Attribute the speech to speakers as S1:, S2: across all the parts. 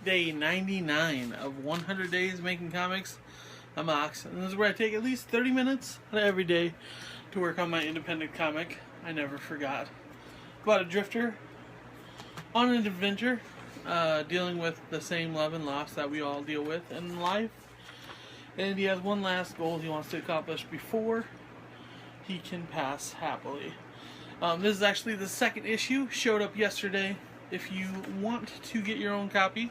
S1: day 99 of 100 days making comics. I'm Ox, and this is where I take at least 30 minutes every day to work on my independent comic. I never forgot. About a drifter on an adventure, dealing with the same love and loss that we all deal with in life. And he has one last goal he wants to accomplish before he can pass happily. This is actually the second issue, showed up yesterday. If you want to get your own copy,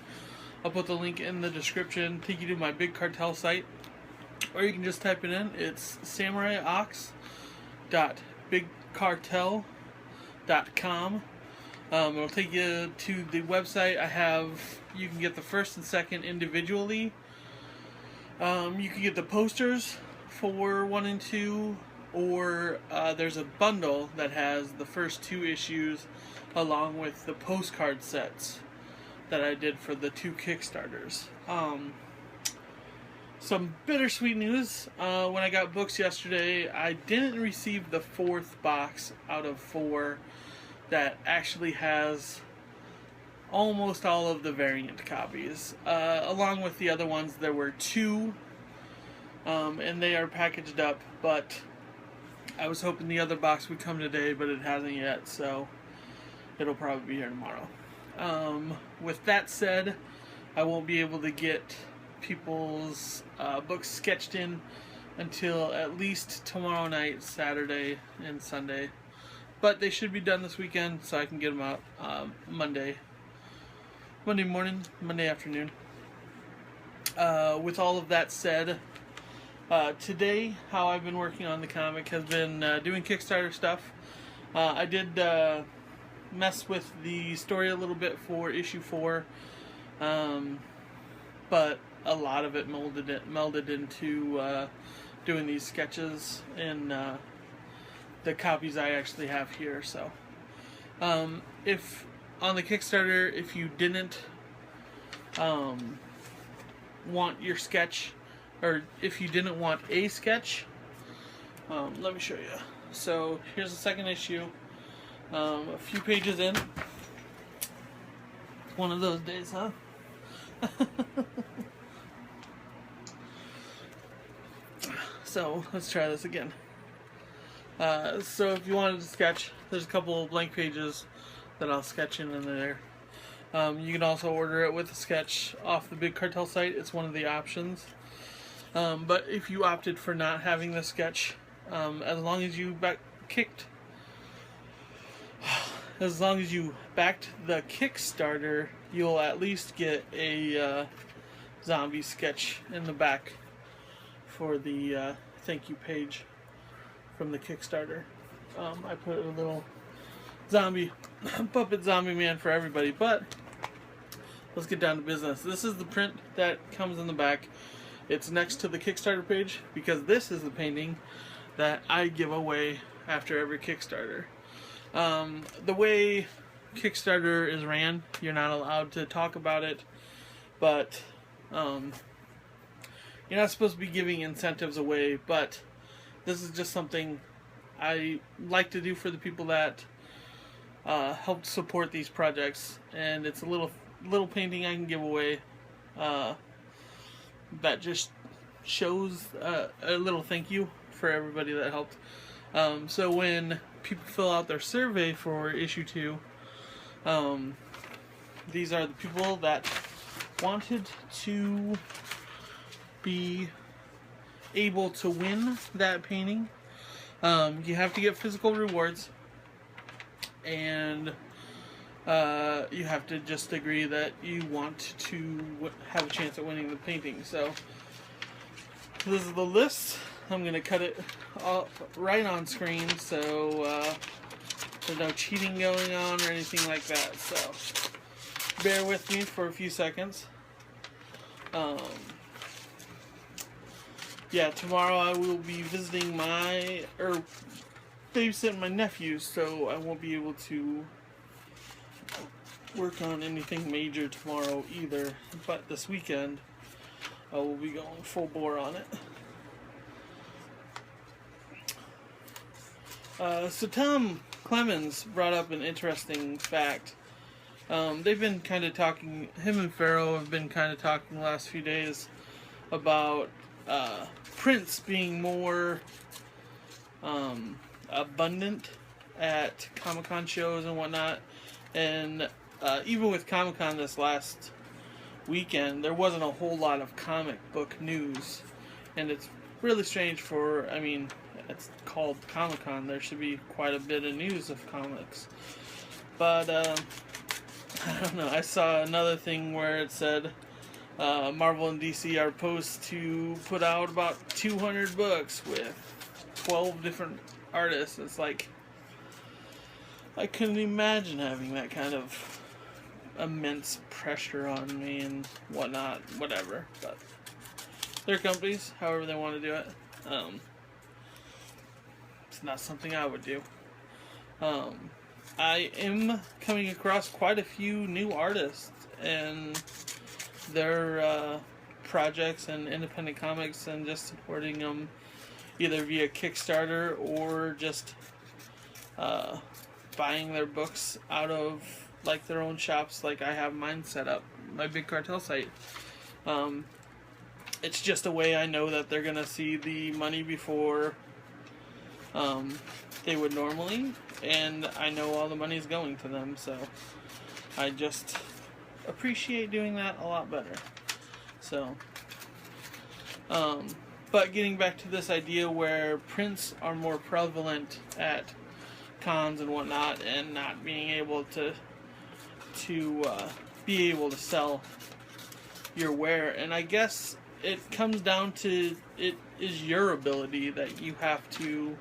S1: I'll put the link in the description, take you to my Big Cartel site, or you can just type it in. It's samuraiOx.bigcartel.com. It'll take you to the website. You can get the first and second individually. You can get the posters for 1 and 2, or there's a bundle that has the first 2 issues along with the postcard sets that I did for the 2 Kickstarters. Some bittersweet news. When I got books yesterday, I didn't receive the 4th box out of 4 that actually has almost all of the variant copies. Along with the other ones, there were 2, and they are packaged up, but I was hoping the other box would come today, but it hasn't yet, so it'll probably be here tomorrow. With that said, I won't be able to get people's books sketched in until at least tomorrow night, Saturday, and Sunday. But they should be done this weekend, so I can get them out Monday morning, Monday afternoon. With all of that said, today, how I've been working on the comic has been doing Kickstarter stuff. I did mess with the story a little bit for issue 4, but a lot of it melded into doing these sketches in the copies I actually have here. So, if on the Kickstarter, if you didn't want your sketch, or if you didn't want a sketch, let me show you. So here's the second issue. A few pages in. One of those days, huh? So let's try this again. So if you wanted to sketch, there's a couple of blank pages that I'll sketch in there. You can also order it with a sketch off the Big Cartel site. It's one of the options. But if you opted for not having the sketch, as long as you backed the Kickstarter, you'll at least get a zombie sketch in the back for the thank you page from the Kickstarter. I put a little puppet zombie man for everybody, but let's get down to business. This is the print that comes in the back. It's next to the Kickstarter page because this is the painting that I give away after every Kickstarter. The way Kickstarter is ran, you're not allowed to talk about it, but you're not supposed to be giving incentives away, but this is just something I like to do for the people that helped support these projects, and it's a little painting I can give away that just shows a little thank you for everybody that helped. So when people fill out their survey for issue 2, these are the people that wanted to be able to win that painting. You have to get physical rewards, and you have to just agree that you want to have a chance at winning the painting. So this is the list. I'm going to cut it right on screen, so there's no cheating going on or anything like that. So bear with me for a few seconds. Yeah, tomorrow I will be visiting babysitting my nephews, so I won't be able to work on anything major tomorrow either. But this weekend, I will be going full bore on it. So Tom Clemens brought up an interesting fact They've been kind of talking, him and Pharaoh have been kind of talking the last few days about Prince being more abundant at Comic-Con shows and whatnot. And even with Comic-Con this last weekend, there wasn't a whole lot of comic book news. And it's really strange for, I mean, it's called Comic-Con. There should be quite a bit of news of comics. But, I don't know. I saw another thing where it said Marvel and DC are supposed to put out about 200 books with 12 different artists. It's like, I couldn't imagine having that kind of immense pressure on me and whatnot, whatever. But their companies, however they want to do it. It's not something I would do. I am coming across quite a few new artists and their projects and independent comics, and just supporting them either via Kickstarter or just buying their books out of like their own shops, like I have mine set up, my Big Cartel site. It's just a way I know that they're gonna see the money before they would normally, and I know all the money's going to them, so I just appreciate doing that a lot better. So, but getting back to this idea where prints are more prevalent at cons and whatnot, and not being able to be able to sell your wear, and I guess it comes down to it is your ability that you have to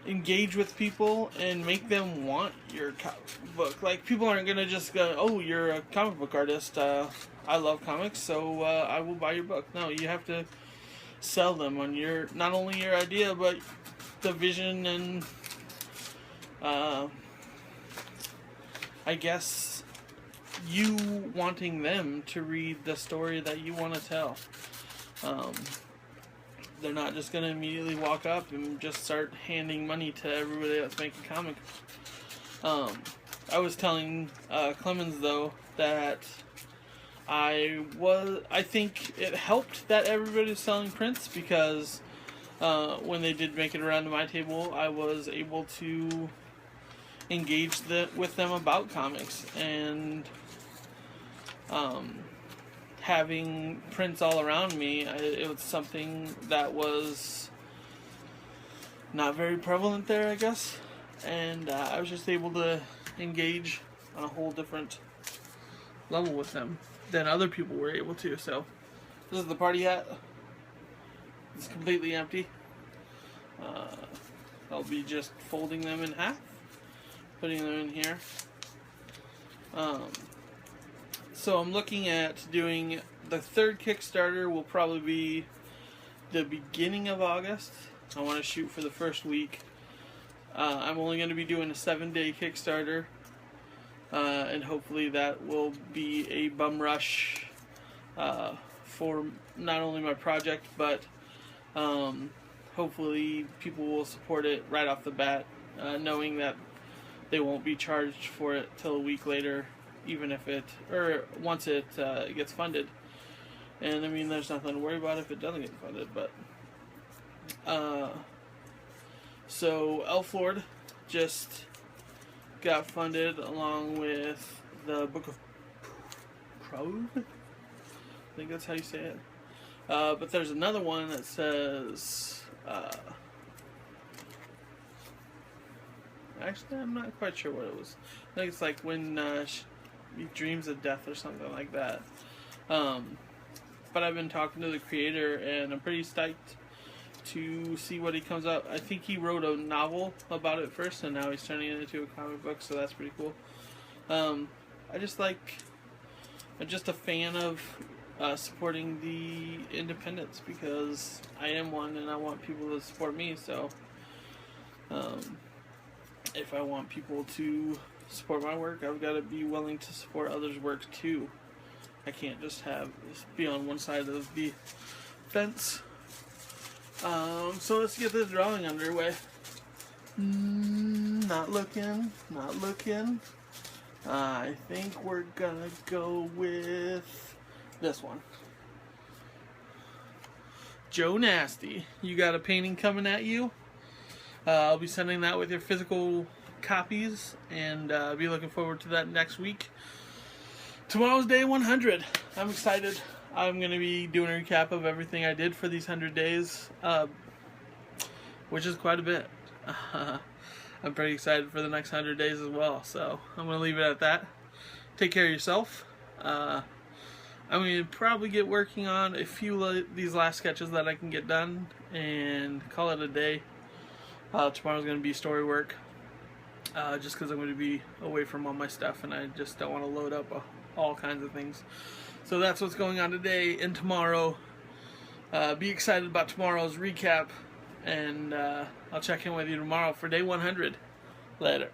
S1: engage with people and make them want your comic book. Like, people aren't gonna just go, oh, you're a comic book artist, I love comics, so I will buy your book. No, you have to sell them on your, not only your idea, but the vision and I guess you wanting them to read the story that you want to tell. They're not just going to immediately walk up and just start handing money to everybody that's making comics. I was telling Clemens, though, that I think it helped that everybody's selling prints, because when they did make it around to my table, I was able to engage with them about comics, and having prints all around me, it was something that was not very prevalent there, I guess, and I was just able to engage on a whole different level with them than other people were able to. So this is the party hat. It's completely empty. I'll be just folding them in half, putting them in here. So I'm looking at doing the third Kickstarter will probably be the beginning of August. I want to shoot for the first week. I'm only going to be doing a 7-day Kickstarter, and hopefully that will be a bum rush for not only my project, but hopefully people will support it right off the bat, knowing that they won't be charged for it till a week later, even if once it gets funded. And I mean, there's nothing to worry about if it doesn't get funded, but so Elf Lord just got funded along with the Book of Proud, I think that's how you say it. But there's another one that says actually, I'm not quite sure what it was. I think it's like when he dreams of death or something like that. But I've been talking to the creator, and I'm pretty stoked to see what he comes up. I think he wrote a novel about it first, and now he's turning it into a comic book, so that's pretty cool. I'm just a fan of supporting the independents, because I am one, and I want people to support me. So if I want people to support my work, I've got to be willing to support others' work too. I can't just be on one side of the fence. So let's get this drawing underway. Not looking. I think we're gonna go with this one. Joe Nasty. You got a painting coming at you. I'll be sending that with your physical copies, and be looking forward to that next week. Tomorrow's day 100. I'm excited. I'm going to be doing a recap of everything I did for these 100 days, which is quite a bit. I'm pretty excited for the next 100 days as well, so I'm going to leave it at that. Take care of yourself. I'm going to probably get working on a few of these last sketches that I can get done and call it a day. Tomorrow's going to be story work, just because I'm going to be away from all my stuff and I just don't want to load up all kinds of things. So that's what's going on today and tomorrow. Be excited about tomorrow's recap, and I'll check in with you tomorrow for day 100. Later.